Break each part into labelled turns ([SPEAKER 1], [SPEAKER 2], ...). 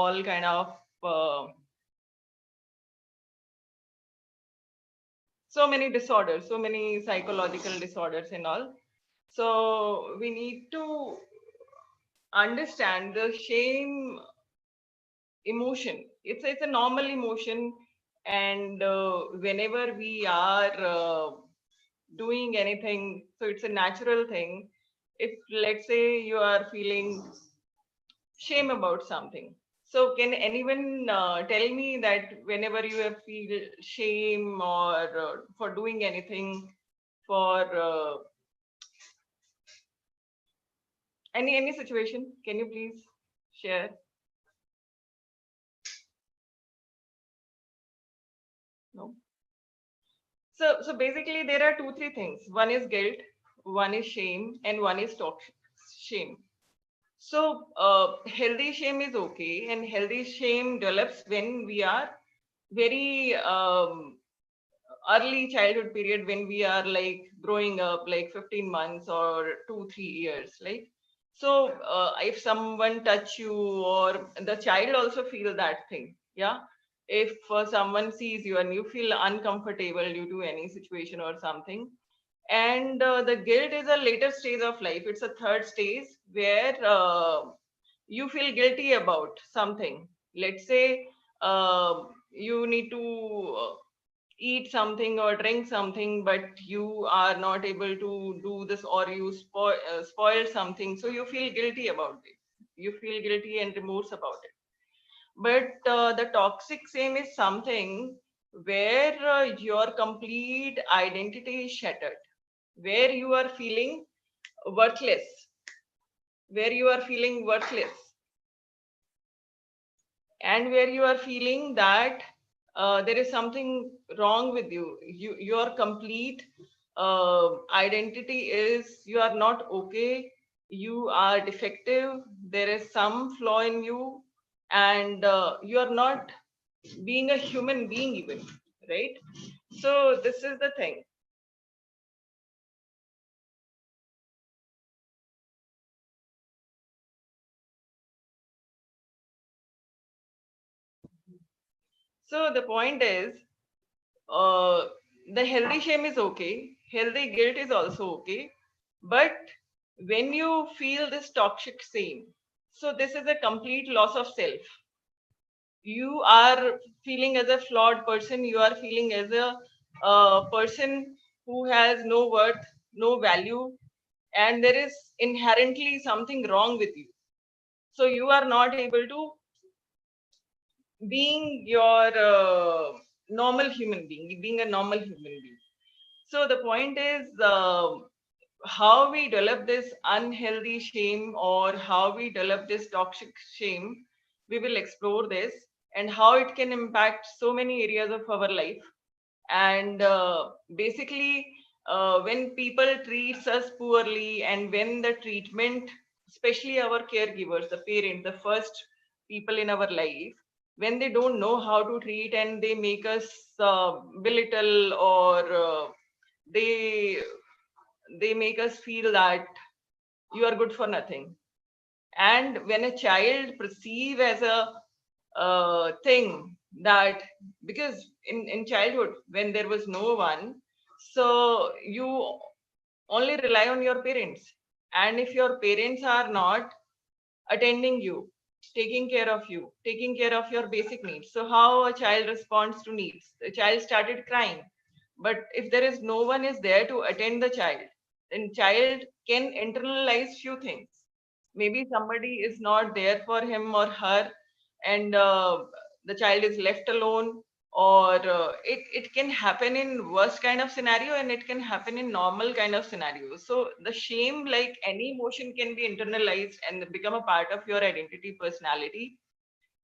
[SPEAKER 1] all kind of so many disorders, so many psychological disorders and all. So we need to understand the shame emotion. It's a normal emotion, and whenever we are doing anything, so it's a natural thing. If let's say you are feeling shame about something, so can anyone tell me that whenever you have feel shame or for doing anything, for any situation, can you please share? No. So basically there are two, three things. One is guilt, one is shame, and one is toxic shame. So healthy shame is okay, and healthy shame develops when we are very early childhood period, when we are like growing up, like 15 months or 2 3 years, like. So if someone touch you, or the child also feel that thing, yeah. If someone sees you and you feel uncomfortable due to any situation or something, and the guilt is a later stage of life. It's a third stage where you feel guilty about something. Let's say you need to eat something or drink something, but you are not able to do this, or you spoil something, so you feel guilty about it. You feel guilty and remorse about it. But the toxic shame is something where your complete identity is shattered, where you are feeling worthless, where you are feeling worthless, and where you are feeling that there is something wrong with you. Your complete identity is you are not okay, you are defective, there is some flaw in you, and you are not being a human being even, right? So this is the thing. So the point is, uh, the healthy shame is okay, healthy guilt is also okay, but when you feel this toxic shame, so this is a complete loss of self. You are feeling as a flawed person, you are feeling as a person who has no worth, no value, and there is inherently something wrong with you. So you are not able to being your normal human being, being a normal human being. So the point is, how we develop this unhealthy shame, or how we develop this toxic shame. We will explore this, and how it can impact so many areas of our life. And basically, when people treats us poorly, and when the treatment, especially our caregivers, the parents, the first people in our life, when they don't know how to treat, and they make us belittle, or they they make us feel that you are good for nothing. And when a child perceive as a thing that, because in childhood when there was no one, so you only rely on your parents, and if your parents are not attending you, taking care of you, taking care of your basic needs, so how a child responds to needs? The child started crying. But if there is no one is there to attend the child, then child can internalize few things. Maybe somebody is not there for him or her, and the child is left alone, or it can happen in worst kind of scenario, and it can happen in normal kind of scenario. So the shame, like any emotion, can be internalized and become a part of your identity, personality.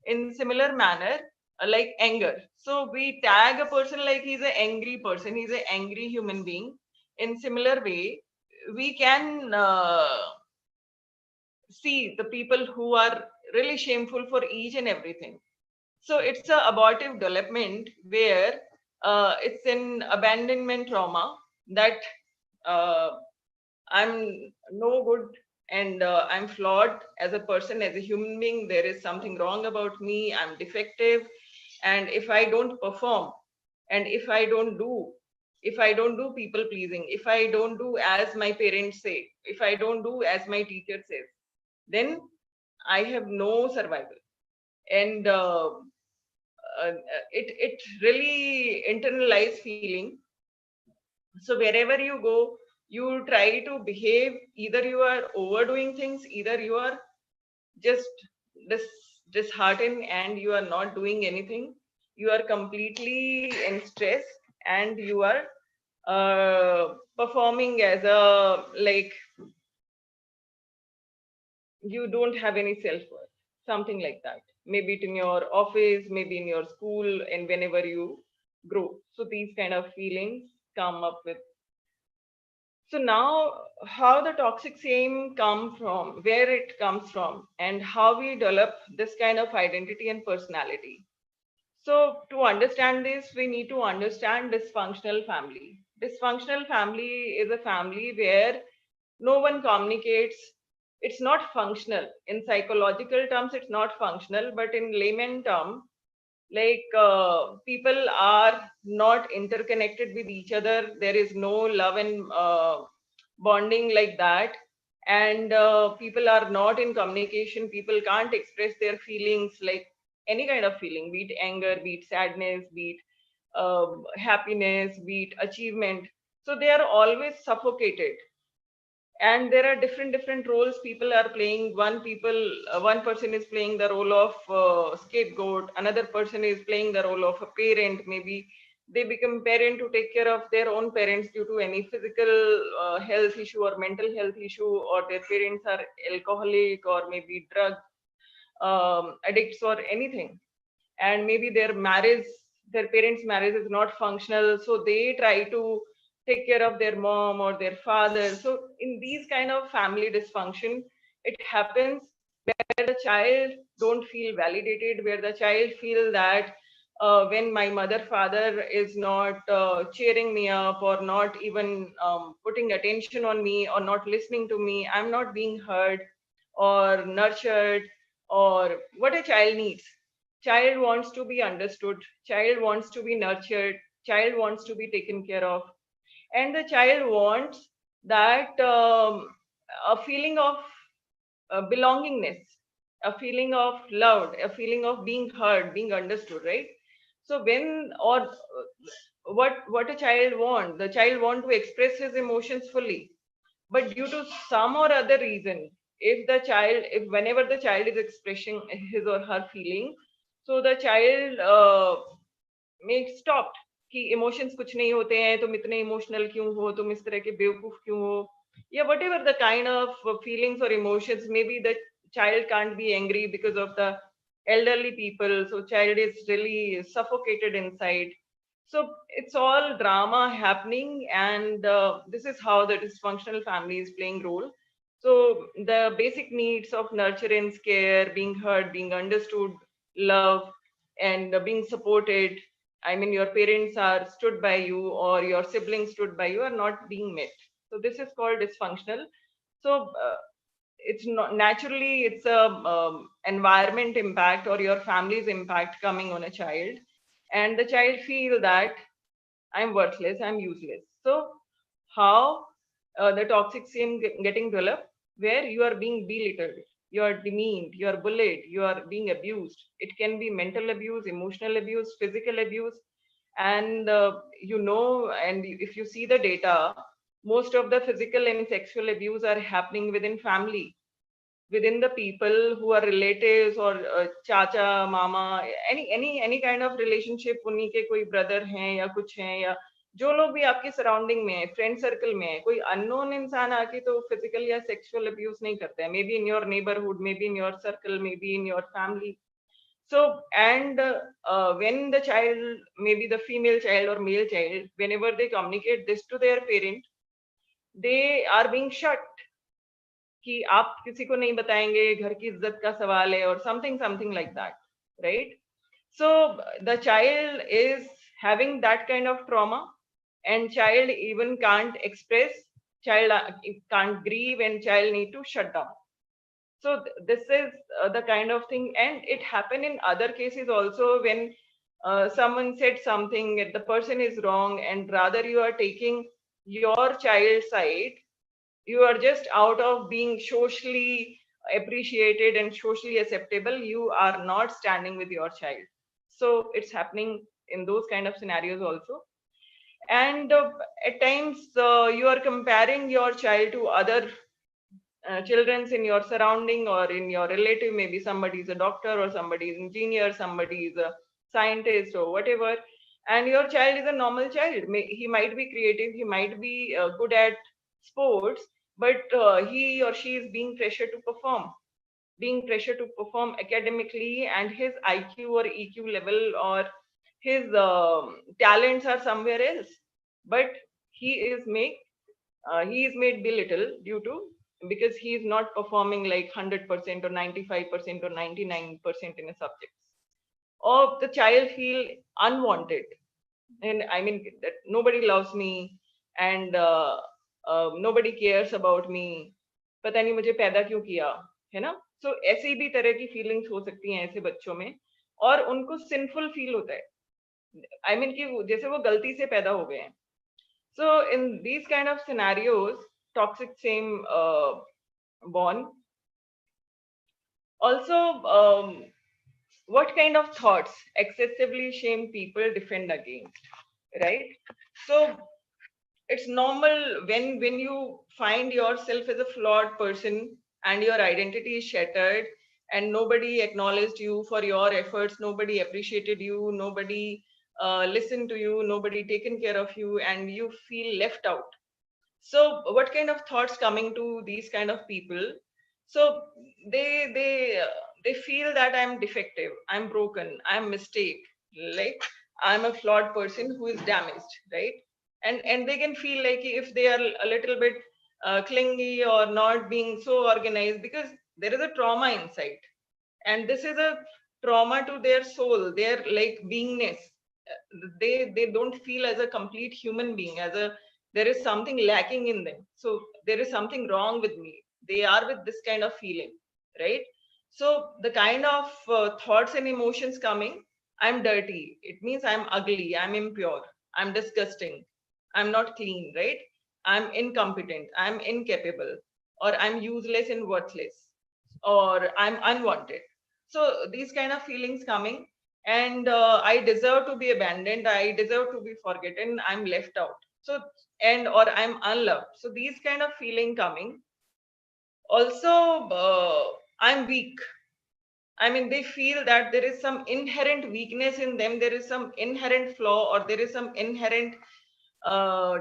[SPEAKER 1] In similar manner, like anger, so we tag a person like he's an angry person, he's an angry human being. In similar way, we can see the people who are really shameful for each and everything. So it's a abortive development where it's an abandonment trauma, that uh, I'm no good, and I'm flawed as a person, as a human being. There is something wrong about me. I'm defective. And if I don't perform, and if I don't do people pleasing, if I don't do as my parents say, if I don't do as my teacher says, then I have no survival. And it really internalized feeling. So wherever you go, you try to behave, either you are overdoing things, either you are just disheartened and you are not doing anything. You are completely in stress, and you are performing as a, like, you don't have any self-worth, something like that. Maybe it in your office, maybe in your school, and whenever you grow, so these kind of feelings come up with. So now, how the toxic shame come from, where it comes from, and how we develop this kind of identity and personality. So to understand this, we need to understand dysfunctional family. Dysfunctional family is a family where no one communicates. It's not functional. In psychological terms, it's not functional, but in layman term, like, people are not interconnected with each other. There is no love and bonding like that. And people are not in communication. People can't express their feelings, like any kind of feeling, be it anger, be it sadness, be it happiness, be it achievement. So they are always suffocated. And there are different roles people are playing. One person is playing the role of scapegoat, another person is playing the role of a parent. Maybe they become parent to take care of their own parents due to any physical health issue or mental health issue, or their parents are alcoholic or maybe drug addicts or anything. And maybe their parents marriage is not functional, so they try to take care of their mom or their father. So in these kind of family dysfunction, it happens where the child don't feel validated, where the child feel that when my mother father is not cheering me up, or not even putting attention on me, or not listening to me, I'm not being heard or nurtured. Or what a child needs, child wants to be understood, child wants to be nurtured, child wants to be taken care of. And the child wants that a feeling of belongingness, a feeling of loved, a feeling of being heard, being understood, right? So when, or what a child want, the child want to express his emotions fully. But due to some or other reason, if whenever the child is expressing his or her feeling, so the child में stopped कि emotions कुछ नहीं होते हैं, तुम इतने emotional क्यों हो, तुम इस तरह के बेवकूफ क्यों हो, या whatever the kind of feelings or emotions. Maybe the child can't be angry because of the elderly people, so child is really suffocated inside. So it's all drama happening. And this is how the dysfunctional family is playing role. So the basic needs of nurturance, care, being heard, being understood, love, and being supported, I mean, your parents are stood by you, or your siblings stood by you, are not being met. So this is called dysfunctional. So it's not naturally, it's a environment impact or your family's impact coming on a child, and the child feel that I'm worthless, I'm useless. So how the toxic shame getting developed, where you are being belittled, you are demeaned, you are bullied, you are being abused. It can be mental abuse, emotional abuse, physical abuse. And and if you see the data, most of the physical and sexual abuse are happening within family, within the people who are relatives, or chacha, mama, any kind of relationship, उन्हीं के कोई brother हैं या कुछ हैं, या जो लोग भी आपके सराउंडिंग में है, फ्रेंड सर्कल में है, कोई अननोन इंसान आके तो फिजिकल या सेक्सुअल अब्यूज नहीं करता है. May be in your neighbourhood, may be in your circle, may be in your family. So, and when the child, maybe the female child or male child, whenever they communicate this to their parent, they are being shut, कि आप किसी को नहीं बताएंगे, घर की इज्जत का सवाल है, और something like that, right? So the child is having that kind of trauma, and child even can't express. child can't grieve and child need to shut down. So this is the kind of thing, and it happened in other cases also, when someone said something and the person is wrong, and rather you are taking your child's side. You are just out of being socially appreciated and socially acceptable, you are not standing with your child. So it's happening in those kind of scenarios also. And at times you are comparing your child to other children's in your surrounding or in your relative. Maybe somebody is a doctor, or somebody is engineer, somebody is a scientist, or whatever, and your child is a normal child. He might be creative, he might be good at sports, but he or she is being pressured to perform, academically, and his IQ or EQ level or his talents are somewhere else. But he is made he is made belittle due to, because he is not performing like 100% or 95% or 99% in a subject, or the child feel unwanted. And I mean that nobody loves me, and nobody cares about me, पता नहीं मुझे पैदा क्यों किया, है ना. सो ऐसी भी तरह की फीलिंग्स हो सकती हैं ऐसे बच्चों में, और उनको सिंफुल फील होता है. आई मीन कि जैसे वो गलती से पैदा हो गए हैं. So in these kind of scenarios, toxic shame born. Also, what kind of thoughts excessively shame people defend against, right? So it's normal when you find yourself as a flawed person and your identity is shattered, and nobody acknowledged you for your efforts, nobody appreciated you, nobody listened to you, nobody taken care of you, and you feel left out. So what kind of thoughts coming to these kind of people? So they feel that I'm defective, I'm broken, I'm mistake, like I'm a flawed person who is damaged, right? And they can feel like if they are a little bit clingy or not being so organized, because there is a trauma inside, and this is a trauma to their soul, their like beingness. They don't feel as a complete human being, as a, there is something lacking in them, so there is something wrong with me. They are with this kind of feeling, right? So the kind of thoughts and emotions coming: I'm dirty, it means I'm ugly, I'm impure, I'm disgusting, I'm not clean, right? I'm incompetent, I'm incapable, or I'm useless and worthless, or I'm unwanted. So these kind of feelings coming, and I deserve to be abandoned, I deserve to be forgotten, I'm left out. So, and or I'm unloved. So these kind of feeling coming. Also, I'm weak. I mean, they feel that there is some inherent weakness in them, there is some inherent flaw, or there is some inherent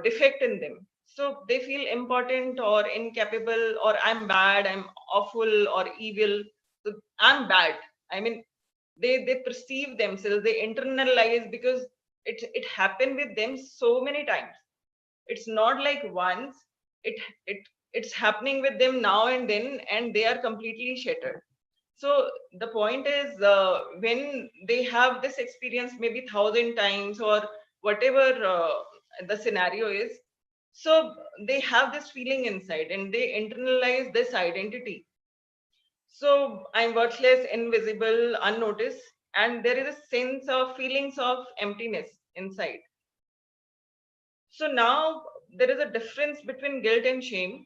[SPEAKER 1] defect in them. So they feel important or incapable, or I'm bad, I'm awful or evil. So I'm bad. I mean, they perceive themselves, they internalize, because it happened with them so many times. It's not like once. It it it's happening with them now and then, and they are completely shattered. So the point is, when they have this experience maybe 1,000 times or whatever the scenario is, so they have this feeling inside and they internalize this identity. So I'm worthless, invisible, unnoticed, and there is a sense of feelings of emptiness inside. So now there is a difference between guilt and shame.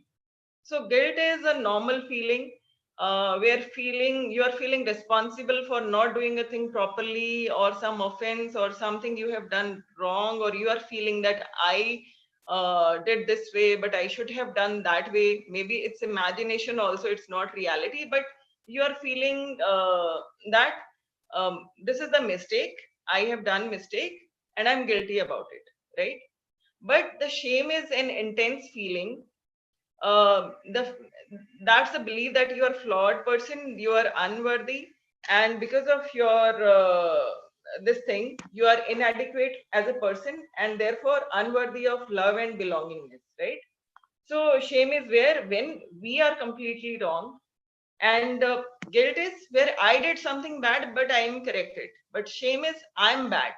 [SPEAKER 1] So guilt is a normal feeling, where feeling you are feeling responsible for not doing a thing properly, or some offense or something you have done wrong, or you are feeling that I did this way, but I should have done that way. Maybe it's imagination also, it's not reality, but you are feeling that this is the mistake, I have done mistake, and I'm guilty about it, right? But the shame is an intense feeling. The That's the belief that you are flawed person, you are unworthy, and because of your this thing, you are inadequate as a person, and therefore unworthy of love and belongingness, right? So shame is where when we are completely wrong, and guilt is where I did something bad but I am corrected. But shame is I'm bad,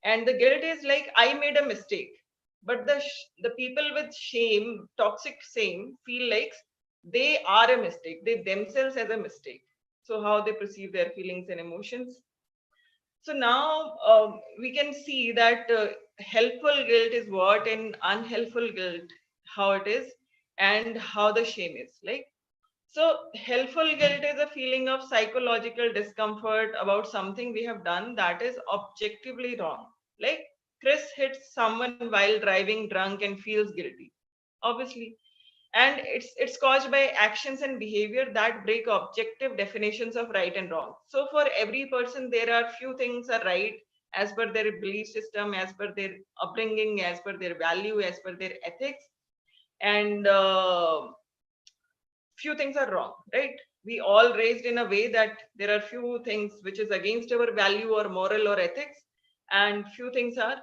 [SPEAKER 1] and the guilt is like I made a mistake, But the people with shame, toxic shame, feel like they are a mistake, they themselves as a mistake. So how they perceive their feelings and emotions. So now we can see that helpful guilt is what and unhelpful guilt how it is, and how the shame is like. So helpful guilt is a feeling of psychological discomfort about something we have done that is objectively wrong. Like Chris hits someone while driving drunk and feels guilty, obviously. And it's caused by actions and behavior that break objective definitions of right and wrong. So for every person there are few things are right as per their belief system, as per their upbringing, as per their value, as per their ethics. And few things are wrong, right? We all raised in a way that there are few things which is against our value or moral or ethics, and few things are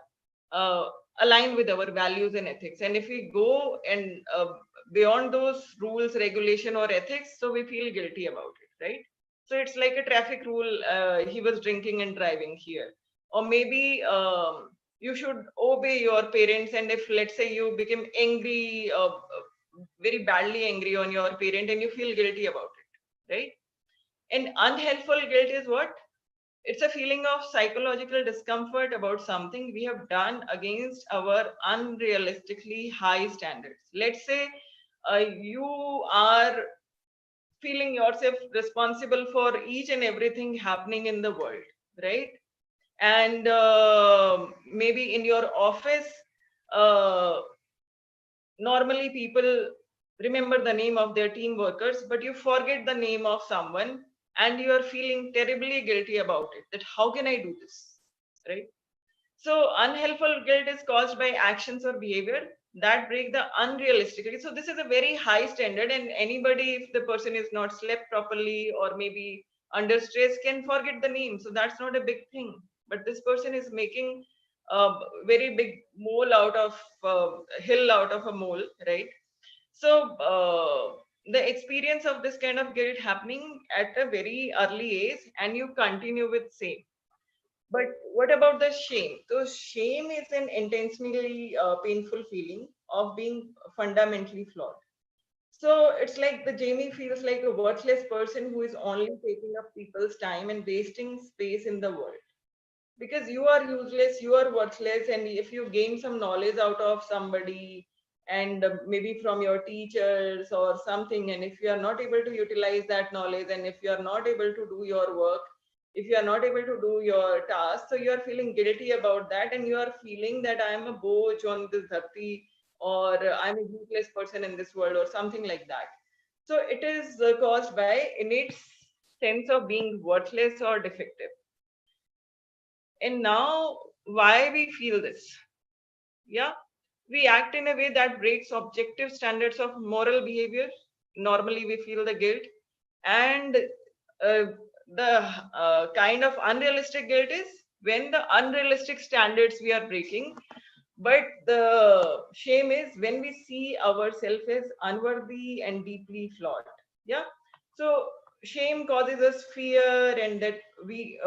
[SPEAKER 1] uh, aligned with our values and ethics. And if we go and beyond those rules, regulation, or ethics, so we feel guilty about it, right? So it's like a traffic rule. He was drinking and driving here, or maybe you should obey your parents. And if let's say you become angry, very badly angry on your parent, and you feel guilty about it, right? And unhelpful guilt is what? It's a feeling of psychological discomfort about something we have done against our unrealistically high standards. Let's say you are feeling yourself responsible for each and everything happening in the world, right? And maybe in your office, uh, normally people remember the name of their team workers, but you forget the name of someone, and you are feeling terribly guilty about it, that how can I do this, right? So unhelpful guilt is caused by actions or behavior that break the unrealistically. So this is a very high standard, and anybody, if the person is not slept properly or maybe under stress, can forget the name. So that's not a big thing. But this person is making a very big mole out of hill out of a mole, right? So the experience of this kind of guilt happening at a very early age, and you continue with same. But what about the shame? So shame is an intentionally painful feeling of being fundamentally flawed. So it's like the Jamie feels like a worthless person who is only taking up people's time and wasting space in the world. Because you are useless, you are worthless, and if you gain some knowledge out of somebody, and maybe from your teachers or something, and if you are not able to utilize that knowledge, and if you are not able to do your work, if you are not able to do your task, so you are feeling guilty about that, and you are feeling that I am a boj on this dharti, or I'm a useless person in this world, or something like that. So it is caused by innate sense of being worthless or defective. And now, why we feel this? Yeah, we act in a way that breaks objective standards of moral behavior. Normally, we feel the guilt, and the kind of unrealistic guilt is when the unrealistic standards we are breaking. But the shame is when we see ourselves as unworthy and deeply flawed. Yeah. So shame causes us fear, and that we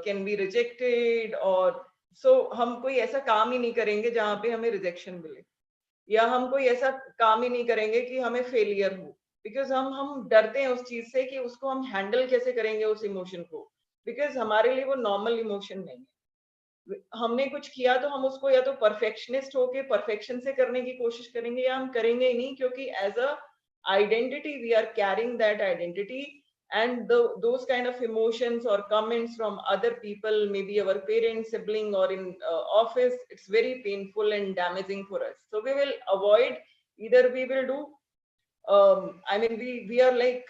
[SPEAKER 1] can be rejected, or so हम कोई ऐसा काम ही नहीं करेंगे जहाँ पे हमें rejection मिले, या हम कोई ऐसा काम ही नहीं करेंगे कि हमें फेलियर हो, बिकॉज हम डरते हैं उस चीज से कि उसको हम हैंडल कैसे करेंगे उस इमोशन को, बिकॉज हमारे लिए वो नॉर्मल इमोशन नहीं है। हमने कुछ किया तो हम उसको या तो परफेक्शनिस्ट होके परफेक्शन से करने की कोशिश करेंगे, या हम करेंगे ही नहीं, क्योंकि as a identity we are carrying that identity, and those kind of emotions or comments from other people, maybe our parents, sibling, or in office, it's very painful and damaging for us. So we will avoid, either we will do I mean we are like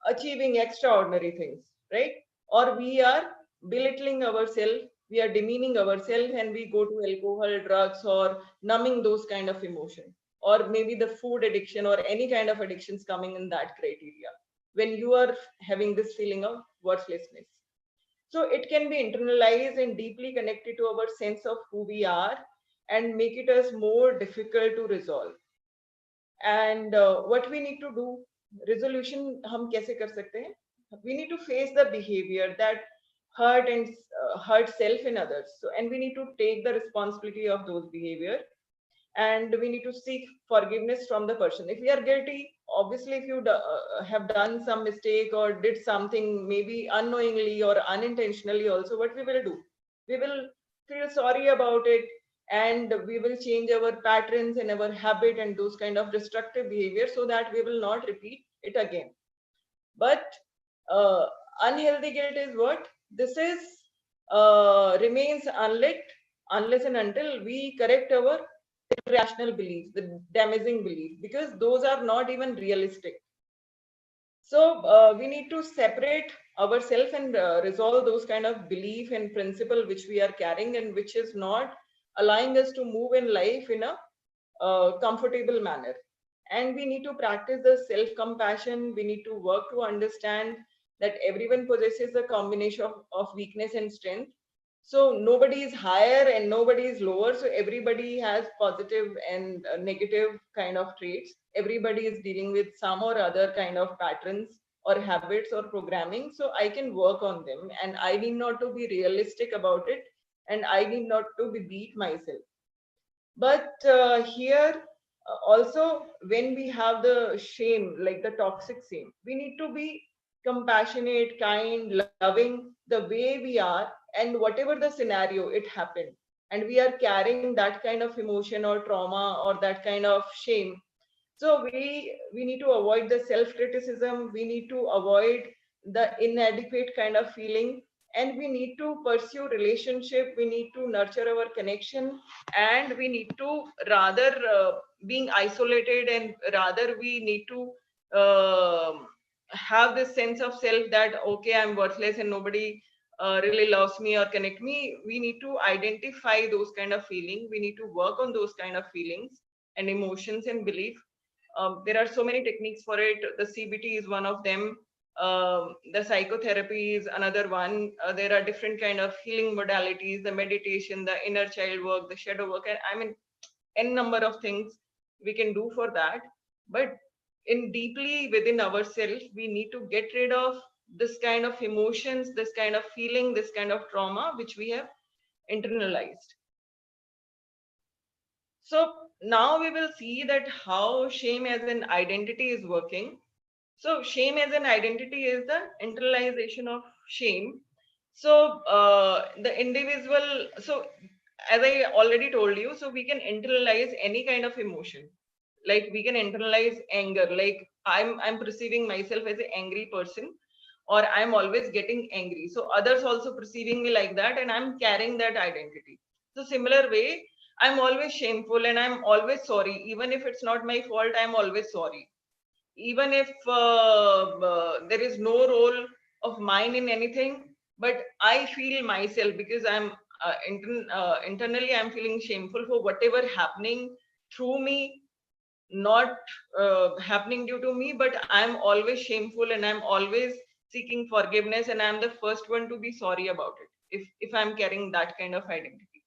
[SPEAKER 1] achieving extraordinary things, right? Or we are belittling ourselves, we are demeaning ourselves, and we go to alcohol, drugs, or numbing those kind of emotion, or maybe the food addiction or any kind of addictions coming in that criteria when you are having this feeling of worthlessness. So it can be internalized and deeply connected to our sense of who we are, and make it as more difficult to resolve. And what we need to do, resolution हम कैसे कर सकते हैं? We need to face the behavior that hurt and hurt self in others. So, and we need to take the responsibility of those behavior, and we need to seek forgiveness from the person. If we are guilty, obviously, if you have done some mistake or did something maybe unknowingly or unintentionally, also, what we will do? We will feel sorry about it, and we will change our patterns and our habit and those kind of destructive behavior so that we will not repeat it again. But uh, unhealthy guilt is what? This is remains unlit unless and until we correct our irrational beliefs, the damaging beliefs, because those are not even realistic. So we need to separate ourselves and resolve those kind of belief and principle which we are carrying and which is not allowing us to move in life in a comfortable manner. And we need to practice the self compassion. We need to work to understand that everyone possesses a combination of weakness and strength. So nobody is higher and nobody is lower. So everybody has positive and negative kind of traits. Everybody is dealing with some or other kind of patterns or habits or programming. So I can work on them, and I need not to be realistic about it, and I need not to be beat myself. But here also, when we have the shame, like the toxic shame, we need to be compassionate, kind, loving the way we are, and whatever the scenario it happened, and we are carrying that kind of emotion or trauma or that kind of shame. So we need to avoid the self criticism, we need to avoid the inadequate kind of feeling, and we need to pursue relationship, we need to nurture our connection, and we need to rather being isolated, and rather we need to have this sense of self that okay, I'm worthless and nobody really loves me or connect me. We need to identify those kind of feeling, we need to work on those kind of feelings and emotions and belief. There are so many techniques for it. The CBT is one of them. The psychotherapy is another one. There are different kind of healing modalities, the meditation, the inner child work, the shadow work, and I mean, n number of things we can do for that. But in deeply within ourselves, we need to get rid of this kind of emotions, this kind of feeling, this kind of trauma which we have internalized. So now we will see that how shame as an identity is working. So shame as an identity is the internalization of shame. So the individual, so as I already told you, so we can internalize any kind of emotion. Like we can internalize anger, like I'm perceiving myself as an angry person, or I'm always getting angry. So others also perceiving me like that, and I'm carrying that identity. So similar way, I'm always shameful and I'm always sorry. Even if it's not my fault, I'm always sorry. Even if there is no role of mine in anything, but I feel myself because I'm internally I'm feeling shameful for whatever happening through me, not happening due to me, but I'm always shameful and I'm always seeking forgiveness, and I'm the first one to be sorry about it if I'm carrying that kind of identity.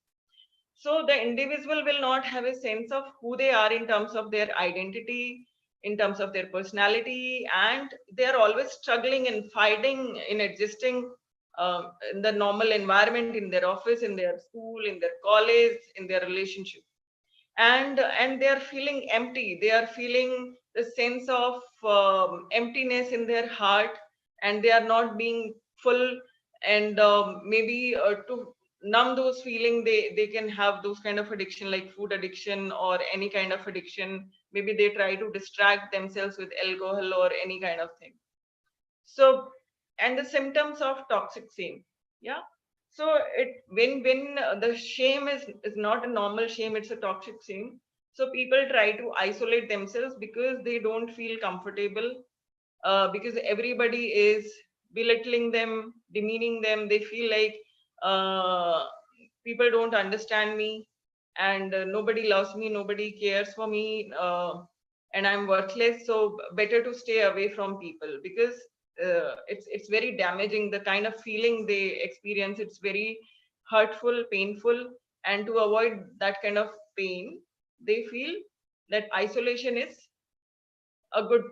[SPEAKER 1] So the individual will not have a sense of who they are in terms of their identity, in terms of their personality, and they are always struggling and fighting in existing in the normal environment, in their office, in their school, in their college, in their relationship. And they are feeling empty, they are feeling the sense of emptiness in their heart, and they are not being full. And maybe to numb those feeling, they can have those kind of addiction like food addiction or any kind of addiction. Maybe they try to distract themselves with alcohol or any kind of thing. So, and the symptoms of toxic shame. Yeah. So it when the shame is not a normal shame, it's a toxic shame. So people try to isolate themselves because they don't feel comfortable, because everybody is belittling them, demeaning them. They feel like uh, people don't understand me, and nobody loves me, nobody cares for me, and I'm worthless. So better to stay away from people because it's very damaging. The kind of feeling they experience, it's very hurtful, painful, and to avoid that kind of pain, they feel that isolation is a good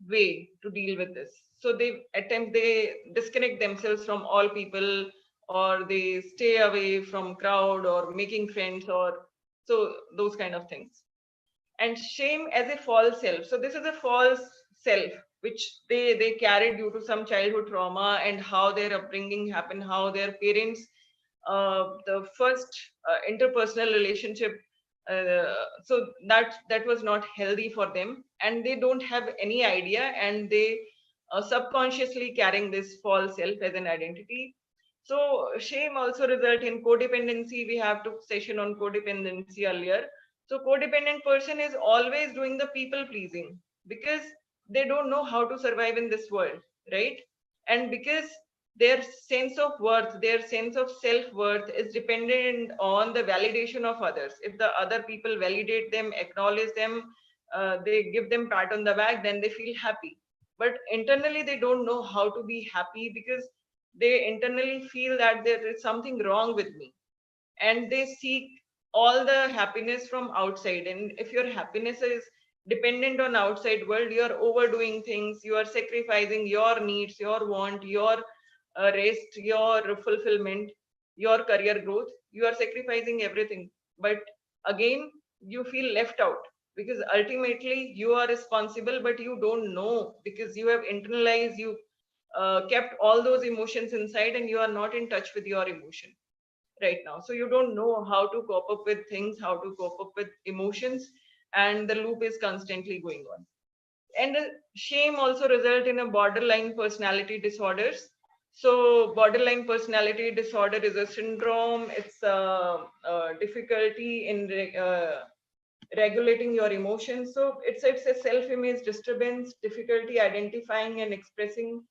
[SPEAKER 1] way to deal with this. So they disconnect themselves from all people, or they stay away from crowd or making friends, or so those kind of things. And shame as a false self. So this is a false self which they carried due to some childhood trauma, and how their upbringing happened, how their parents, the first interpersonal relationship, so that was not healthy for them, and they don't have any idea, and they subconsciously carrying this false self as an identity. So shame also result in codependency. We have took session on codependency earlier. So codependent person is always doing the people pleasing because they don't know how to survive in this world, right? And because their sense of worth, their sense of self-worth is dependent on the validation of others. If the other people validate them, acknowledge them, they give them pat on the back, then they feel happy. But internally, they don't know how to be happy because they internally feel that there is something wrong with me, and they seek all the happiness from outside. And if your happiness is dependent on outside world, you are overdoing things, you are sacrificing your needs, your want, your rest, your fulfillment, your career growth, you are sacrificing everything. But again, you feel left out because ultimately you are responsible, but you don't know because you have internalized, you kept all those emotions inside, and you are not in touch with your emotion right now. So you don't know how to cope up with things, how to cope up with emotions, and the loop is constantly going on. And shame also result in a borderline personality disorders. So borderline personality disorder is a syndrome. It's a difficulty in regulating your emotions. So it's a self-image disturbance, difficulty identifying and expressing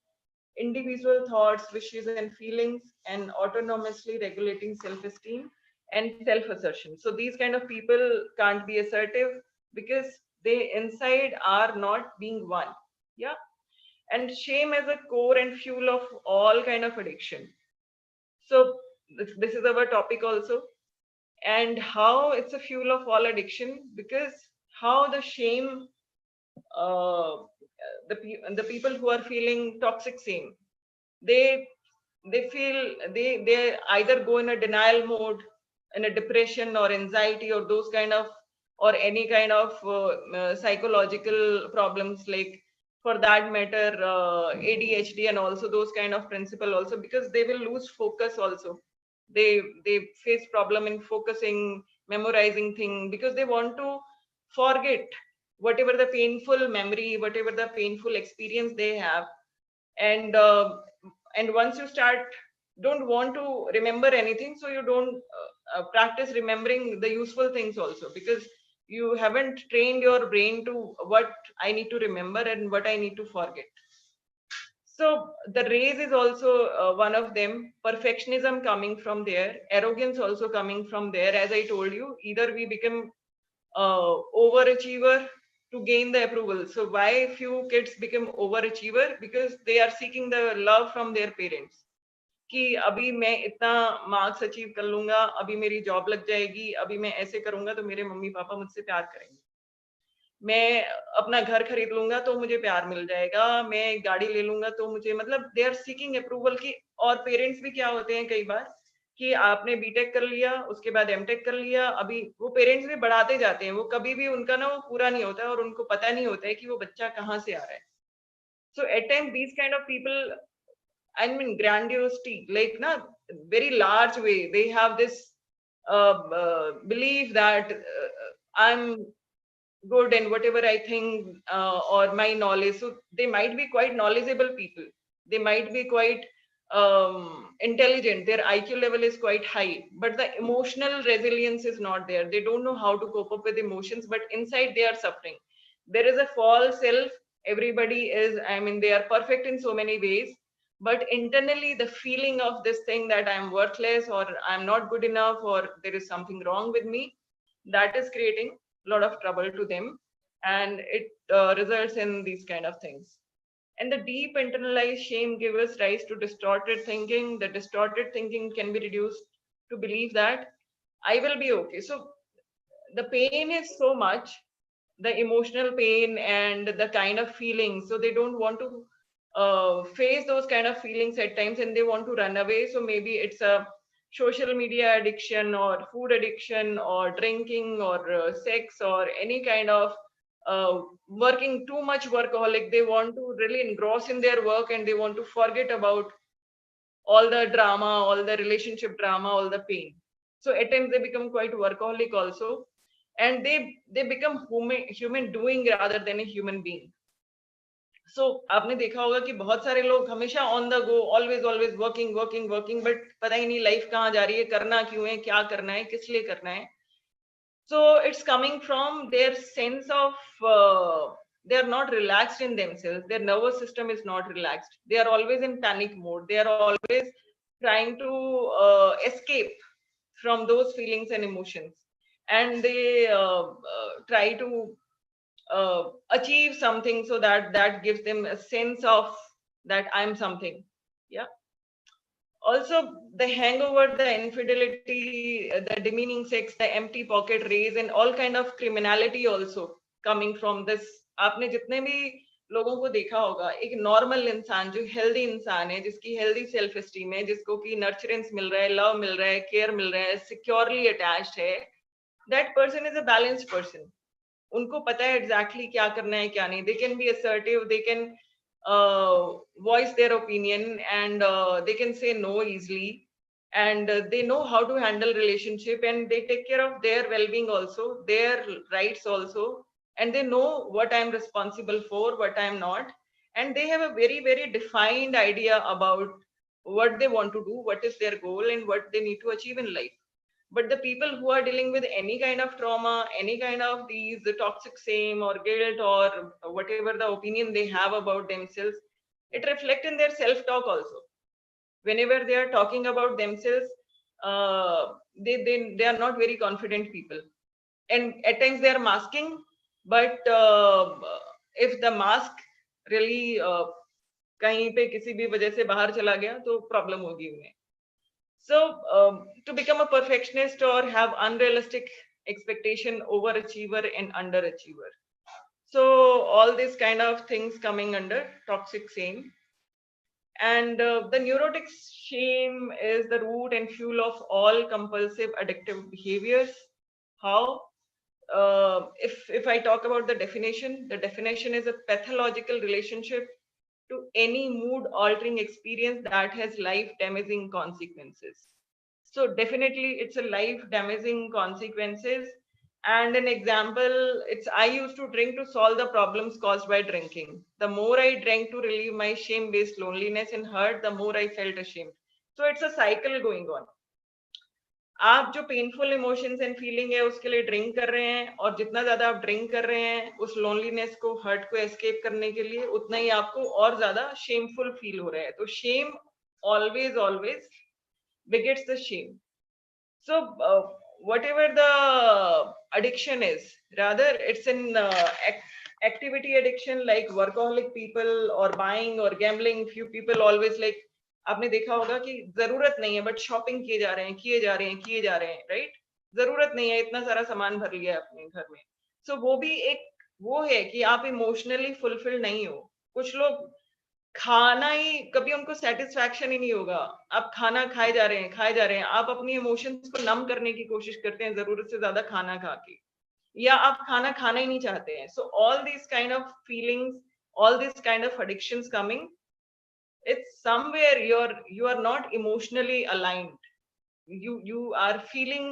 [SPEAKER 1] individual thoughts, wishes, and feelings, and autonomously regulating self-esteem and self-assertion. So these kind of people can't be assertive because they inside are not being one. Yeah. And shame as a core and fuel of all kind of addiction. So this is our topic also, and how it's a fuel of all addiction, because how the shame, uh, the people who are feeling toxic shame, they feel they either go in a denial mode, in a depression or anxiety or those kind of, or any kind of psychological problems, like for that matter ADHD, and also those kind of principle also, because they will lose focus also. They face problem in focusing, memorizing thing, because they want to forget whatever the painful memory, whatever the painful experience they have. And once you start don't want to remember anything, so you don't practice remembering the useful things also, because you haven't trained your brain to what I need to remember and what I need to forget. So the race is also one of them. Perfectionism coming from there, arrogance also coming from there. As I told you, either we become overachiever to gain the approval. So why few kids become overachiever? Because they are seeking the love from their parents. कि अभी मैं इतना marks achieve कर लूंगा, अभी मेरी job लग जाएगी, अभी मैं ऐसे करूंगा तो मेरे मम्मी पापा मुझसे प्यार करेंगे, मैं अपना घर खरीद लूंगा तो मुझे प्यार मिल जाएगा, मैं गाड़ी ले लूंगा तो मुझे, मतलब दे आर सीकिंग अप्रूवल की। और पेरेंट्स भी क्या होते हैं कई बार कि आपने बीटेक कर लिया, उसके बाद एमटेक कर लिया, अभी वो पेरेंट्स भी बढ़ाते जाते हैं, वो कभी भी उनका ना वो पूरा नहीं होता है, और उनको पता नहीं होता है कि वो बच्चा कहाँ से आ रहा है. So at times these kind of people, I mean grandiosity, like na very large way, they have this belief that I'm good and whatever I think, or my knowledge. So they might be quite knowledgeable people. They might be quite intelligent. Their IQ level is quite high, but the emotional resilience is not there. They don't know how to cope up with emotions, but inside they are suffering. There is a false self. Everybody is, I mean, they are perfect in so many ways, but internally the feeling of this thing that I'm worthless or I'm not good enough or there is something wrong with me, that is creating a lot of trouble to them, and it results in these kind of things. And the deep internalized shame gives rise to distorted thinking. The distorted thinking can be reduced to believe that I will be okay. So the pain is so much, the emotional pain and the kind of feeling, so they don't want to face those kind of feelings at times and they want to run away. So maybe it's a social media addiction or food addiction or drinking or sex or any kind of working too much workaholic. They want to really engross in their work and they want to forget about all the drama, all the relationship drama, all the pain. So at times they become quite workaholic also, and they become human doing rather than a human being. सो आपने देखा होगा कि बहुत सारे लोग हमेशा on the go, always always working working working, but पता ही नहीं लाइफ कहाँ जा रही है, करना क्यों है, क्या करना है, किस लिए करना है. So it's coming from their sense of they are not relaxed in themselves. Their nervous system is not relaxed. They are always in panic mode. They are always trying to escape from those feelings and emotions, and they try to achieve something so that that gives them a sense of that I'm something. Yeah. Also, the hangover, the infidelity, the demeaning sex, the empty pocket raise, and all kind of criminality also coming from this. आपने जितने भी लोगों को देखा होगा, एक normal इंसान जो हेल्दी इंसान है, जिसकी हेल्दी सेल्फ एस्टीम है, जिसको की नर्चरेंस मिल रहा है, लव मिल रहा है, केयर मिल रहा है, सिक्योरली अटैच्ड है, that person is a balanced person. उनको पता है एग्जैक्टली क्या करना है क्या नहीं. They can be assertive, they can voice their opinion, and they can say no easily, and they know how to handle relationship, and they take care of their well-being also, their rights also, and they know what I'm responsible for, what I'm not, and they have a very very defined idea about what they want to do, what is their goal, and what they need to achieve in life. But the people who are dealing with any kind of trauma, any kind of these toxic shame or guilt or whatever the opinion they have about themselves, it reflects in their self talk also. Whenever they are talking about themselves, they are not very confident people, and at times they are masking, but if the mask really कहीं पे किसी भी वजह से बाहर चला गया तो प्रॉब्लम होगी उन्हें. So, to become a perfectionist or have unrealistic expectation, overachiever and underachiever. So, all these kind of things coming under toxic shame. And the neurotic shame is the root and fuel of all compulsive addictive behaviors. How? If I talk about the definition is a pathological relationship to any mood altering experience that has life damaging consequences. So definitely it's a life damaging consequences. And an example, it's I used to drink to solve the problems caused by drinking. The more I drank to relieve my shame based loneliness and hurt, the more I felt ashamed. So it's a cycle going on. आप जो painful emotions and feeling है उसके लिए drink कर रहे हैं, और जितना ज्यादा आप ड्रिंक कर रहे हैं उस लोनलीनेस को, हर्ट को एस्केप करने के लिए, उतना ही आपको और ज्यादा शेमफुल फील हो रहा है. तो shame always always begets the shame. So whatever the addiction is, rather it's an activity addiction like workaholic people or buying or gambling. Few people always like, आपने देखा होगा कि जरूरत नहीं है बट शॉपिंग किए जा रहे हैं, किए जा रहे हैं, किए जा रहे हैं, राइट. जरूरत नहीं है, इतना सारा सामान भर लिया है अपने घर में. सो वो भी एक वो है कि आप इमोशनली फुलफिल नहीं हो. कुछ लोग खाना ही कभी उनको सेटिस्फैक्शन ही नहीं होगा. आप खाना खाए जा रहे हैं, खाए जा रहे हैं, आप अपनी इमोशंस को नम करने की कोशिश करते हैं जरूरत से ज्यादा खाना खा के, या आप खाना खाना ही नहीं चाहते हैं. So all this kind of feelings, all this kind of addictions coming, it's somewhere you are not emotionally aligned. You are feeling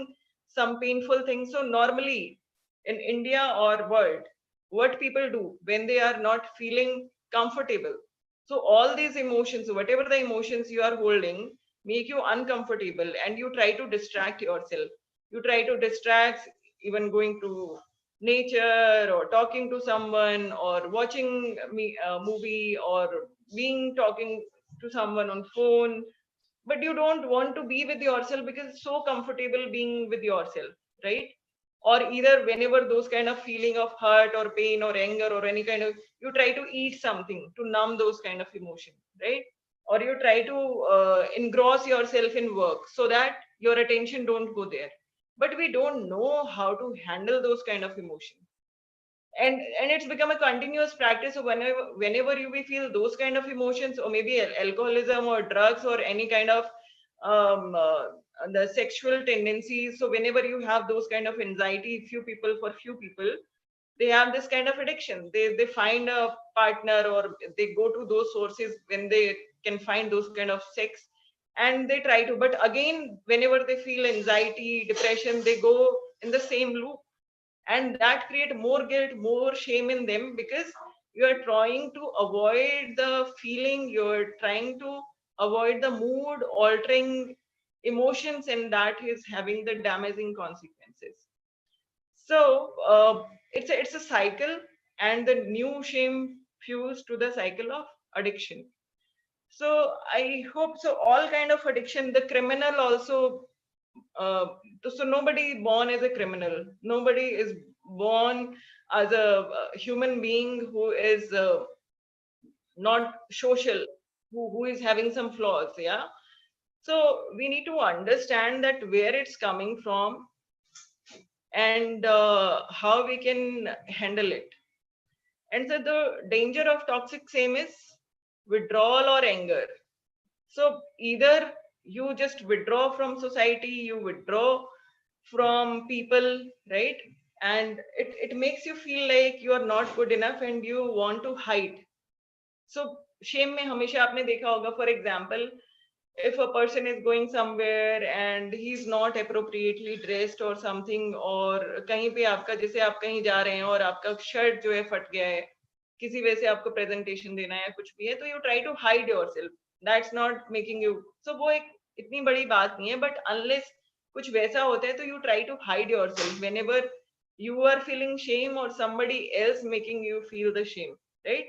[SPEAKER 1] some painful things. So normally in India or world, what people do when they are not feeling comfortable, so all these emotions, whatever the emotions you are holding, make you uncomfortable, and you try to distract yourself. You try to distract, even going to nature or talking to someone or watching a movie or being talking to someone on phone, but you don't want to be with yourself because it's so comfortable being with yourself, right? Or either whenever those kind of feeling of hurt or pain or anger or any kind of, you try to eat something to numb those kind of emotion, right? Or you try to engross yourself in work so that your attention don't go there. But we don't know how to handle those kind of emotion. and it's become a continuous practice. So whenever you will feel those kind of emotions, or maybe alcoholism or drugs or any kind of um, uh, the sexual tendencies, so whenever you have those kind of anxiety, few people they have this kind of addiction. They find a partner, or they go to those sources when they can find those kind of sex, and they try to, but again whenever they feel anxiety, depression, they go in the same loop, and that create more guilt, more shame in them, because you are trying to avoid the feeling, you're trying to avoid the mood altering emotions, and that is having the damaging consequences. So it's a cycle, and the new shame fused to the cycle of addiction. So I hope so. All kind of addiction, the criminal also. Uh, so nobody born as a criminal. Nobody is born as a human being who is not social, who is having some flaws. Yeah. So we need to understand that where it's coming from, and how we can handle it. And so the danger of toxic shame is withdrawal or anger. So either you just withdraw from society, you withdraw from people, right? And it makes you feel like you are not good enough and you want to hide. So shame में हमेशा आपने देखा होगा, for example, if a person is going somewhere and he's not appropriately dressed or something, और कहीं पे आपका, जैसे आप कहीं जा रहे हैं और आपका शर्ट जो है फट गया है, किसी वजह से आपको प्रेजेंटेशन देना है, कुछ भी है, तो you try to hide yourself, that's not making you, so वो एक इतनी बड़ी बात नहीं है, बट अनलेस कुछ वैसा होता है तो you try to hide yourself whenever you are feeling shame or somebody else making you feel the shame, right?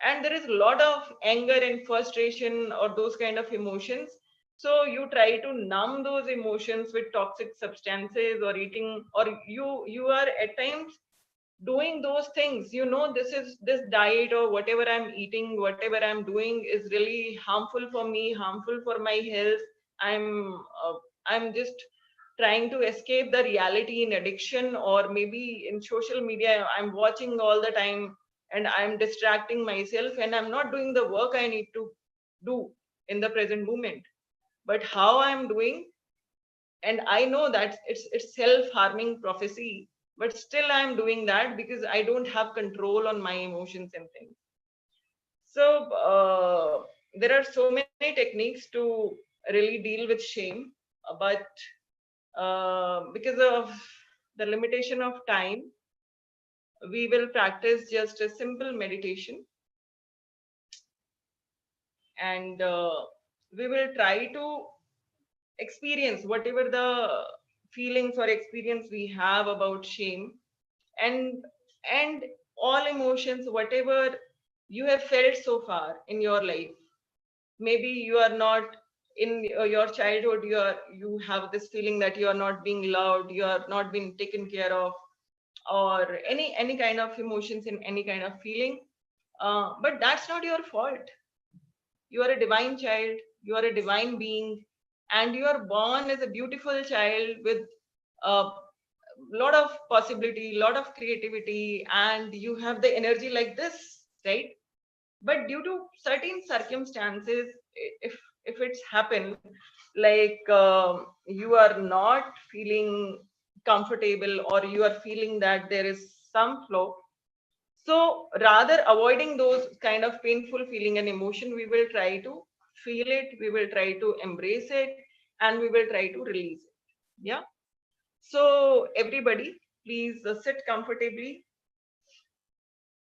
[SPEAKER 1] And there is a lot of anger and frustration or those kind of emotions, so you try to numb those emotions with toxic substances or eating, or you are at times doing those things, you know, this diet or whatever I'm eating, whatever I'm doing is really harmful for me, harmful for my health. I'm just trying to escape the reality in addiction, or maybe in social media I'm watching all the time and I'm distracting myself and I'm not doing the work I need to do in the present moment. But how I'm doing, and I know that it's self-harming prophecy, but still I'm doing that because I don't have control on my emotions and things. So there are so many techniques to really deal with shame, but because of the limitation of time, we will practice just a simple meditation, and we will try to experience whatever the feelings or experience we have about shame, and and all emotions whatever you have felt so far in your life. Maybe you are not in your childhood, you have this feeling that you are not being loved, you are not being taken care of, or any kind of emotions and any kind of feeling, but that's not your fault. You are a divine child, you are a divine being, and you are born as a beautiful child with a lot of possibility, lot of creativity, and you have the energy like this, right? But due to certain circumstances, if it's happened, like you are not feeling comfortable, or you are feeling that there is some flaw, so rather avoiding those kind of painful feeling and emotion, we will try to feel it, we will try to embrace it, and we will try to release it. Yeah. So everybody, please sit comfortably,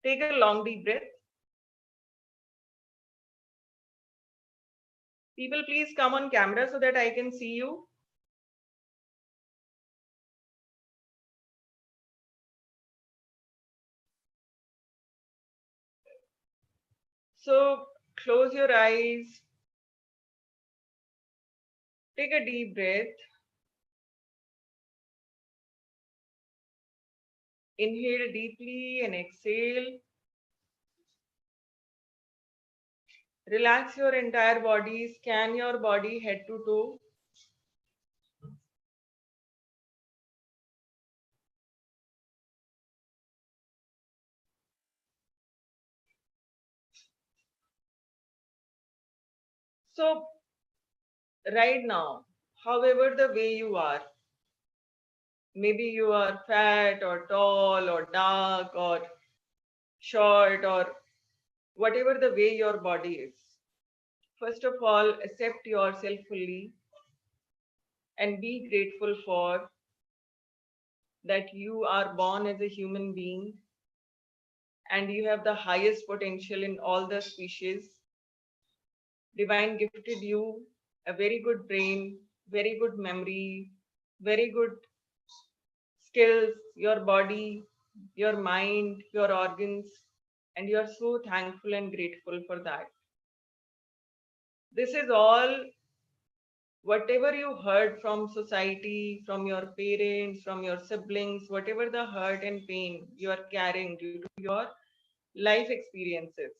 [SPEAKER 1] take a long deep breath. People, please come on camera so that I can see you. So close your eyes, take a deep breath, inhale deeply and exhale. Relax your entire body, scan your body head to toe. So, right now, however the way you are, maybe you are fat or tall or dark or short or whatever the way your body is. First of all, accept yourself fully and be grateful for that you are born as a human being and you have the highest potential in all the species. Divine gifted you a very good brain, very good memory, very good skills, your body, your mind, your organs, and you are so thankful and grateful for that. This is all whatever you heard from society, from your parents, from your siblings, whatever the hurt and pain you are carrying due to your life experiences,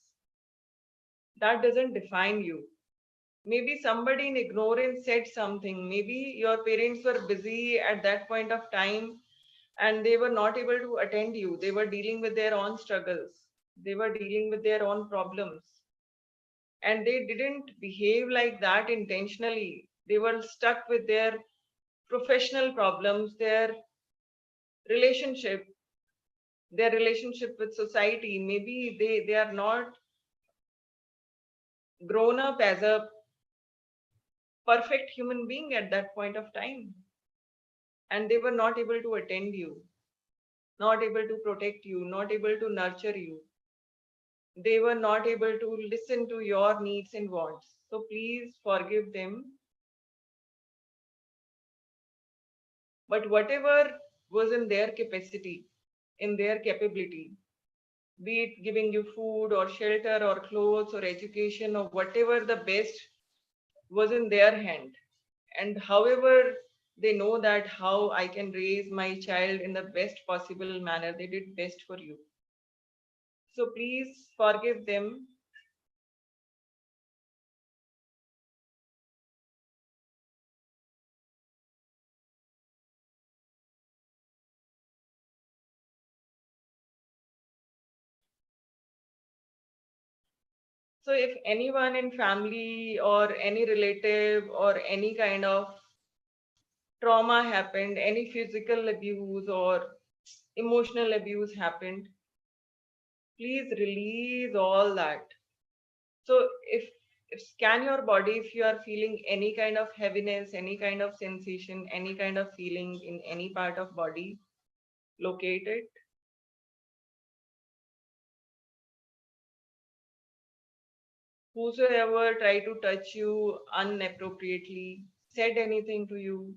[SPEAKER 1] that doesn't define you. Maybe somebody in ignorance said something. Maybe your parents were busy at that point of time and they were not able to attend you. They were dealing with their own struggles, they were dealing with their own problems, and they didn't behave like that intentionally. They were stuck with their professional problems, relationship, their relationship with society. Maybe they are not grown up as a perfect human being at that point of time, and they were not able to attend you, not able to protect you, not able to nurture you. They were not able to listen to your needs and wants. So please forgive them. But whatever was in their capacity, in their capability, be it giving you food or shelter or clothes or education or whatever the best was in their hand. And however they know that how I can raise my child in the best possible manner, they did best for you. So please forgive them. So if anyone in family or any relative or any kind of trauma happened, any physical abuse or emotional abuse happened, please release all that. So if scan your body, if you are feeling any kind of heaviness, any kind of sensation, any kind of feeling in any part of body, locate it. Whosoever tried to touch you inappropriately, said anything to you,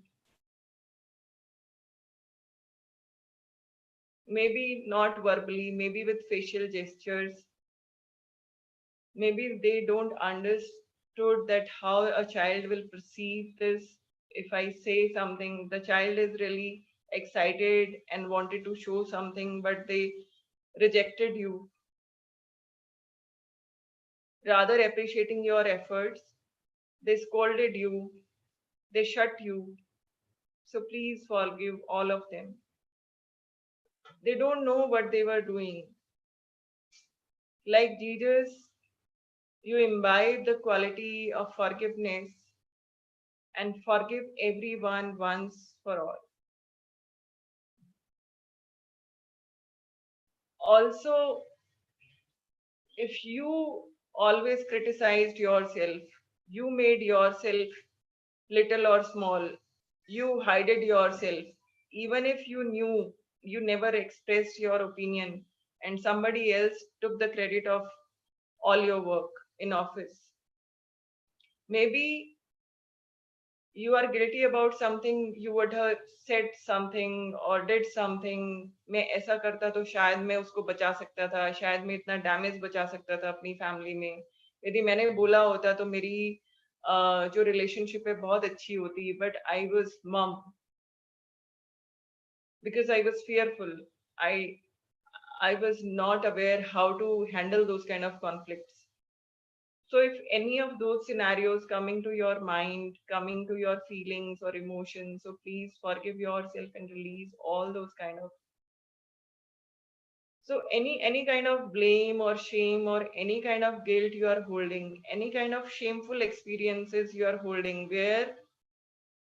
[SPEAKER 1] maybe not verbally, maybe with facial gestures, maybe they don't understood that how a child will perceive this. If I say something, the child is really excited and wanted to show something, but they rejected you. Rather appreciating your efforts, they scolded you, they shut you. So please forgive all of them. They don't know what they were doing. Like Jesus, you imbibe the quality of forgiveness and forgive everyone once for all. Also, if you always criticized yourself, you made yourself little or small, you hided yourself, even if you knew you never expressed your opinion and somebody else took the credit of all your work in office. Maybe you are guilty about something, you would have said something or did something. मैं ऐसा करता तो शायद मैं उसको बचा सकता था, शायद मैं इतना डैमेज बचा सकता था अपनी फैमिली में, यदि मैंने बोला होता तो मेरी जो रिलेशनशिप है बहुत अच्छी होती, बट आई वाज मम because I was fearful. I i was not aware how to handle those kind of conflicts. So if any of those scenarios coming to your mind, coming to your feelings or emotions, so please forgive yourself and release all those kind of So any kind of blame or shame or any kind of guilt you are holding, any kind of shameful experiences you are holding, where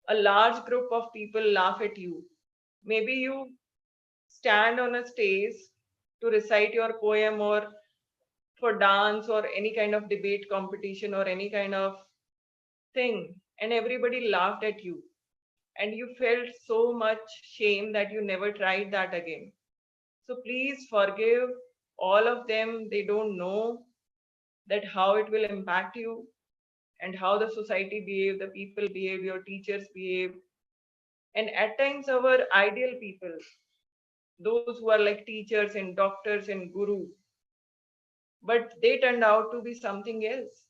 [SPEAKER 1] a large group of people laugh at you. Maybe you stand on a stage to recite your poem or for dance or any kind of debate competition or any kind of thing, and everybody laughed at you, and you felt so much shame that you never tried that again. So please forgive all of them. They don't know that how it will impact you and how the society behave, the people behave, your teachers behave. And at times our ideal people, those who are like teachers and doctors and guru, but they turned out to be something else.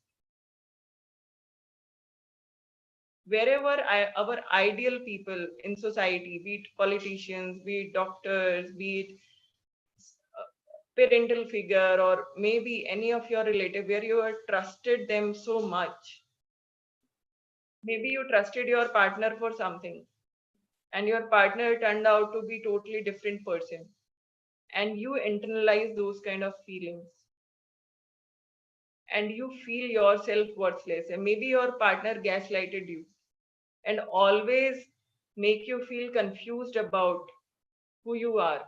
[SPEAKER 1] Wherever our ideal people in society, be it politicians, be it doctors, be it parental figure, or maybe any of your relative where you have trusted them so much. Maybe you trusted your partner for something and your partner turned out to be totally different person, and you internalize those kind of feelings and you feel yourself worthless, and maybe your partner gaslighted you and always make you feel confused about who you are.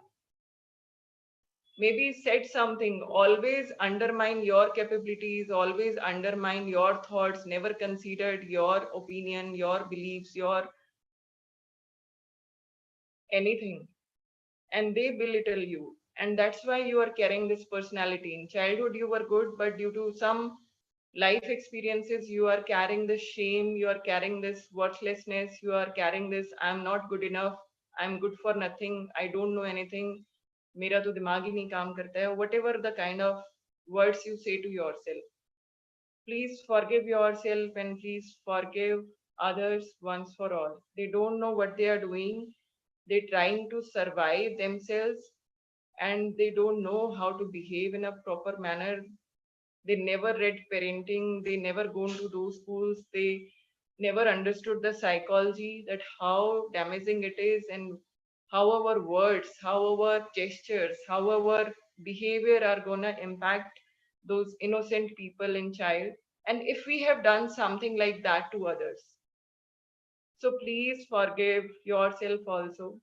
[SPEAKER 1] Maybe said something, always undermine your capabilities, always undermine your thoughts, never considered your opinion, your beliefs, your anything. And they belittle you. And that's why you are carrying this personality. In childhood, you were good, but due to some life experiences, you are carrying this shame, you are carrying this worthlessness, you are carrying this I'm not good enough, I'm good for nothing, I don't know anything, मेरा तो दिमाग ही नहीं काम करता है, whatever the kind of words you say to yourself. Please forgive yourself and please forgive others once for all. They don't know what they are doing. They're trying to survive themselves and they don't know how to behave in a proper manner. They never read parenting, they never gone to those schools, they never understood the psychology that how damaging it is, and how our words, how our gestures, how our behavior are gonna impact those innocent people in child. And if we have done something like that to others, so please forgive yourself also.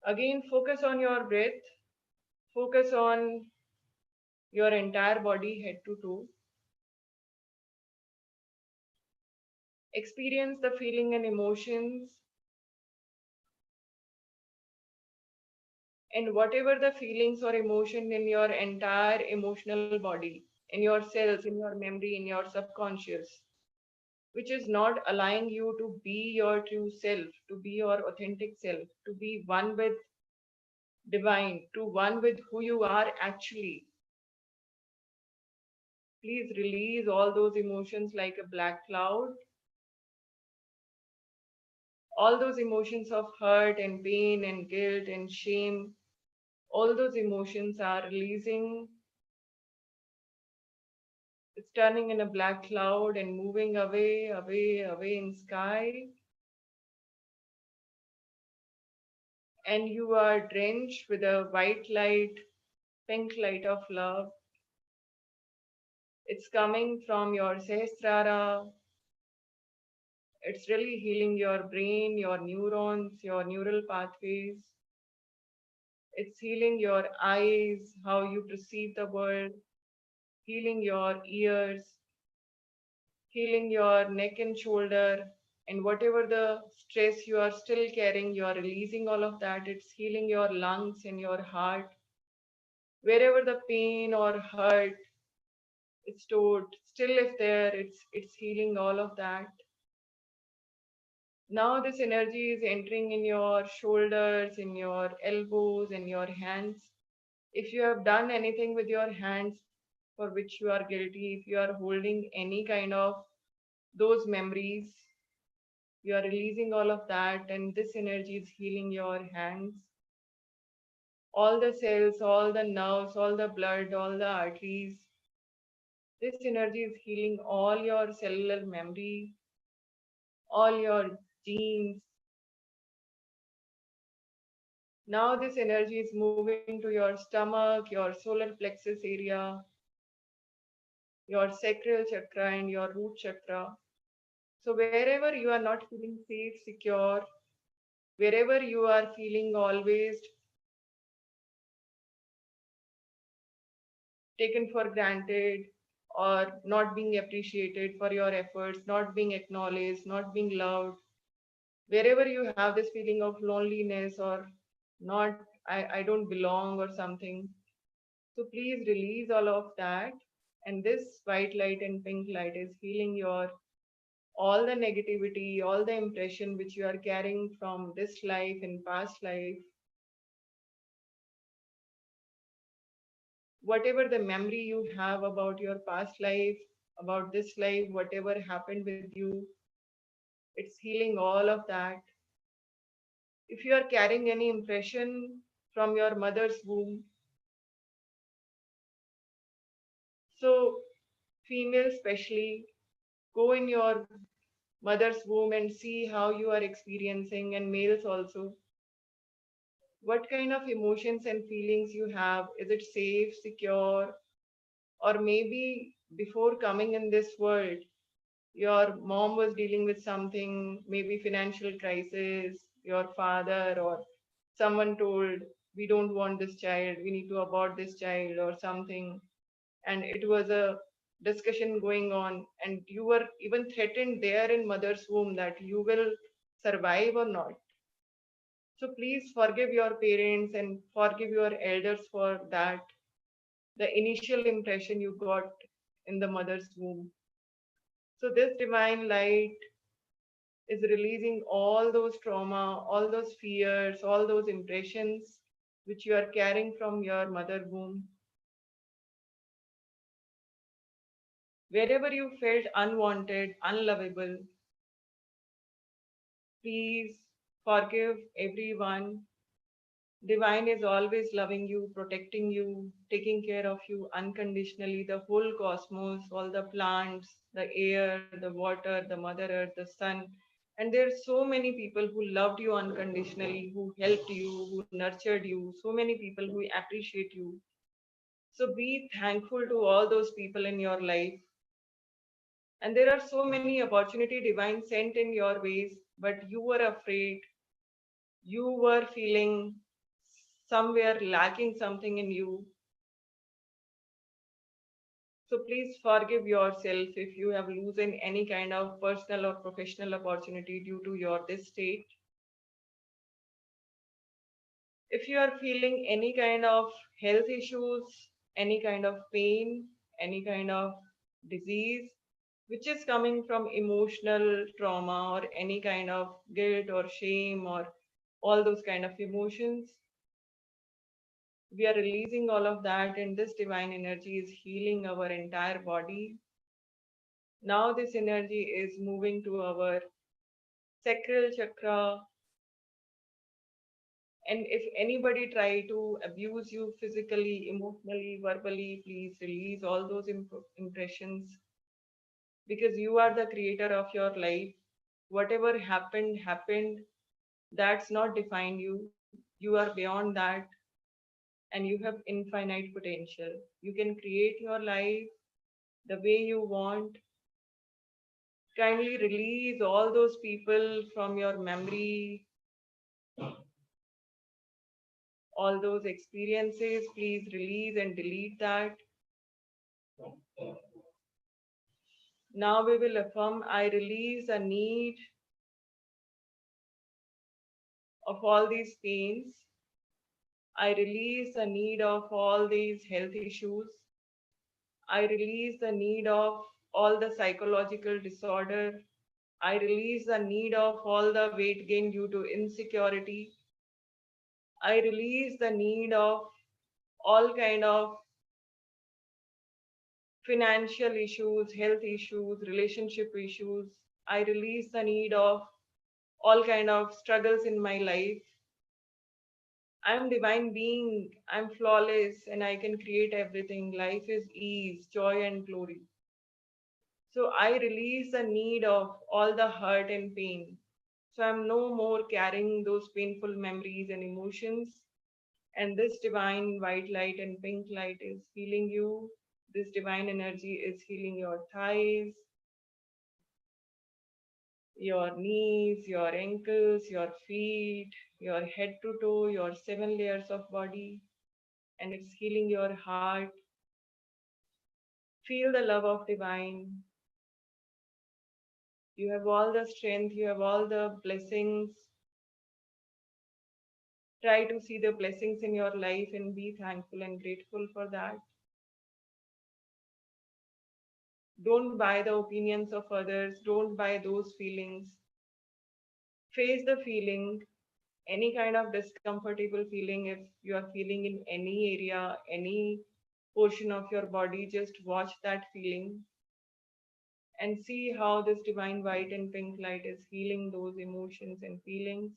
[SPEAKER 1] Again, focus on your breath, focus on your entire body, head to toe. Experience the feeling and emotions, and whatever the feelings or emotion in your entire emotional body, in your cells, in your memory, in your subconscious, which is not allowing you to be your true self, to be your authentic self, to be one with divine, to one with who you are actually. Please release all those emotions like a black cloud. All those emotions of hurt and pain and guilt and shame, all those emotions are releasing. It's turning in a black cloud and moving away, away, away in sky. And you are drenched with a white light, pink light of love. It's coming from your Sehstrara. It's really healing your brain, your neurons, your neural pathways. It's healing your eyes, how you perceive the world, healing your ears, healing your neck and shoulder, and whatever the stress you are still carrying, you are releasing all of that. It's healing your lungs and your heart. Wherever the pain or hurt is stored, still if there, it's healing all of that. Now this energy is entering in your shoulders, in your elbows, in your hands. If you have done anything with your hands for which you are guilty, if you are holding any kind of those memories, you are releasing all of that, and this energy is healing your hands. All the cells, all the nerves, all the blood, all the arteries. This energy is healing all your cellular memory, all your genes. Now this energy is moving to your stomach, your solar plexus area, your sacral chakra, and your root chakra. So, wherever you are not feeling safe, secure, wherever you are feeling always taken for granted or not being appreciated for your efforts, not being acknowledged, not being loved, wherever you have this feeling of loneliness or not, I don't belong or something. So please release all of that. And this white light and pink light is healing your all the negativity, all the impression which you are carrying from this life and past life, whatever the memory you have about your past life, about this life, whatever happened with you, it's healing all of that. If you are carrying any impression from your mother's womb, so female especially, go in your mother's womb and see how you are experiencing, and males also. What kind of emotions and feelings you have? Is it safe, secure, or maybe before coming in this world, your mom was dealing with something, maybe financial crisis, your father or someone told, we don't want this child, we need to abort this child or something. And it was a discussion going on, and you were even threatened there in mother's womb that you will survive or not. So please forgive your parents and forgive your elders for that, the initial impression you got in the mother's womb. So this divine light is releasing all those trauma, all those fears, all those impressions which you are carrying from your mother womb. Wherever you felt unwanted, unlovable, please forgive everyone. Divine is always loving you, protecting you, taking care of you unconditionally. The whole cosmos, all the plants, the air, the water, the Mother Earth, the sun. And there's so many people who loved you unconditionally, who helped you, who nurtured you, so many people who appreciate you. So be thankful to all those people in your life. And there are so many opportunity divine sent in your ways, but you were afraid, you were feeling somewhere lacking something in you. So please forgive yourself if you have loosened any kind of personal or professional opportunity due to your this state. If you are feeling any kind of health issues, any kind of pain, any kind of disease, which is coming from emotional trauma or any kind of guilt or shame or all those kind of emotions, we are releasing all of that, and this divine energy is healing our entire body. Now this energy is moving to our sacral chakra, and if anybody try to abuse you physically, emotionally, verbally, please release all those impressions, because you are the creator of your life. Whatever happened happened, that's not define you. You are beyond that, and you have infinite potential. You can create your life the way you want. Kindly release all those people from your memory, all those experiences. Please release and delete that. Now we will affirm, I release a need of all these pains. I release the need of all these health issues. I release the need of all the psychological disorder. I release the need of all the weight gain due to insecurity. I release the need of all kind of financial issues, health issues, relationship issues. I release the need of all kind of struggles in my life. I'm divine being, I'm flawless, and I can create everything. Life is ease, joy, and glory. So I release the need of all the hurt and pain. So I'm no more carrying those painful memories and emotions. And this divine white light and pink light is healing you. This divine energy is healing your thighs, your knees, your ankles, your feet, your head to toe, your 7 layers of body, and it's healing your heart. Feel the love of divine. You have all the strength, you have all the blessings. Try to see the blessings in your life and be thankful and grateful for that. Don't buy the opinions of others, don't buy those feelings. Face the feeling, any kind of discomfortable feeling. If you are feeling in any area, any portion of your body, just watch that feeling and see how this divine white and pink light is healing those emotions and feelings.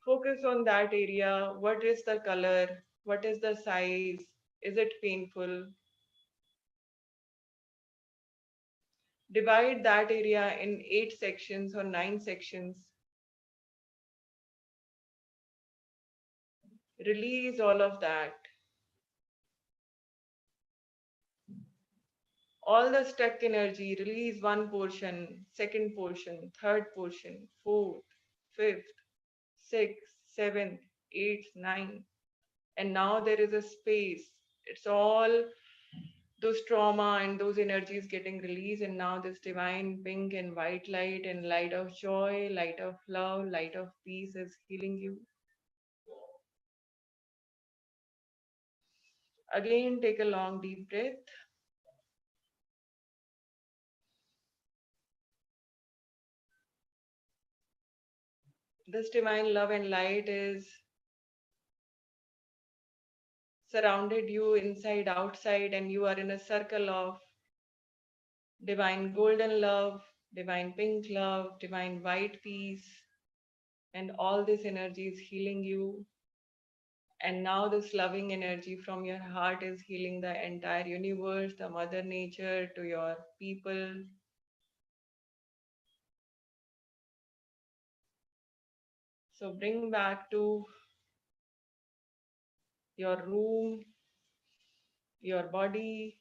[SPEAKER 1] Focus on that area. What is the color? What is the size? Is it painful? Divide that area in 8 sections or 9 sections. Release all of that. All the stuck energy, release one portion, second portion, third portion, fourth, fifth, sixth, seventh, eighth, ninth. And now there is a space. It's all those trauma and those energies getting released. And now this divine pink and white light and light of joy, light of love, light of peace is healing you. Again, take a long deep breath. This divine love and light is surrounded you inside, outside, and you are in a circle of divine golden love, divine pink love, divine white peace, and all this energy is healing you. And now, this loving energy from your heart is healing the entire universe, the mother nature, to your people. So, bring back to your room, your body.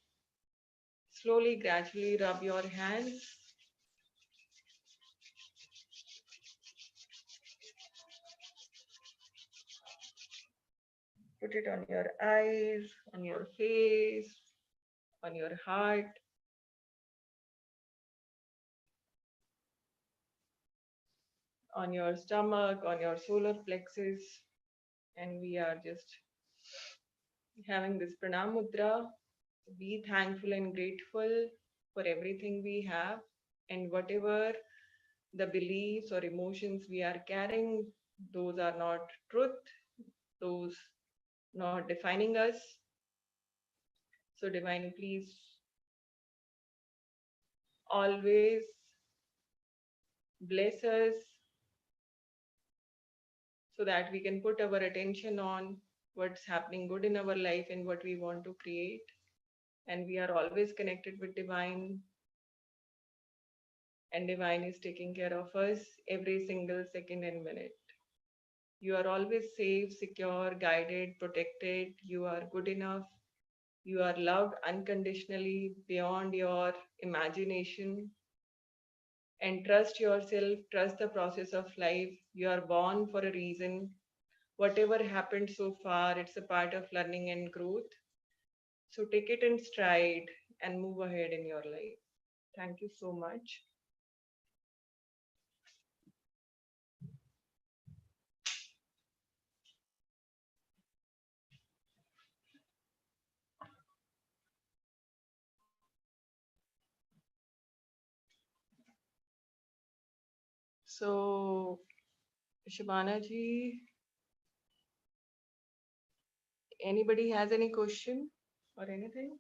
[SPEAKER 1] Slowly, gradually rub your hands. Put it on your eyes, on your face, on your heart, on your stomach, on your solar plexus. And we are just having this pranam mudra. Be thankful and grateful for everything we have, and whatever the beliefs or emotions we are carrying, those are not truth, those not defining us. So, Divine, please always bless us so that we can put our attention on what's happening good in our life and what we want to create. And we are always connected with Divine, and Divine is taking care of us every single second and minute. You are always safe, secure, guided, protected. You are good enough. You are loved unconditionally beyond your imagination. And trust yourself, trust the process of life. You are born for a reason. Whatever happened so far, it's a part of learning and growth. So take it in stride and move ahead in your life. Thank you so much. So, Shabana ji, anybody has any question or anything?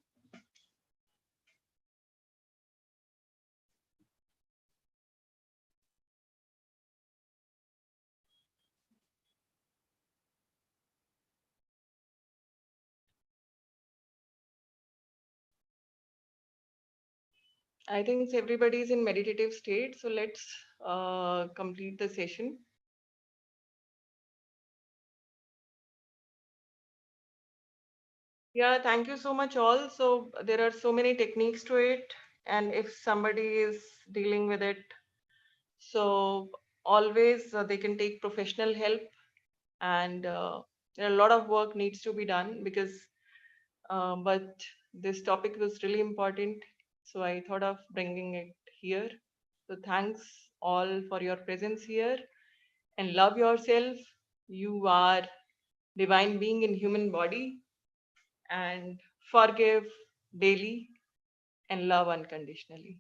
[SPEAKER 1] I think everybody is in meditative state. So let's complete the session. Yeah, thank you so much, all. So there are so many techniques to it, and if somebody is dealing with it, so always they can take professional help, and there are a lot of work needs to be done because, but this topic was really important, so I thought of bringing it here. So thanks all for your presence here, and love yourself. You are divine being in human body, and forgive daily and love unconditionally.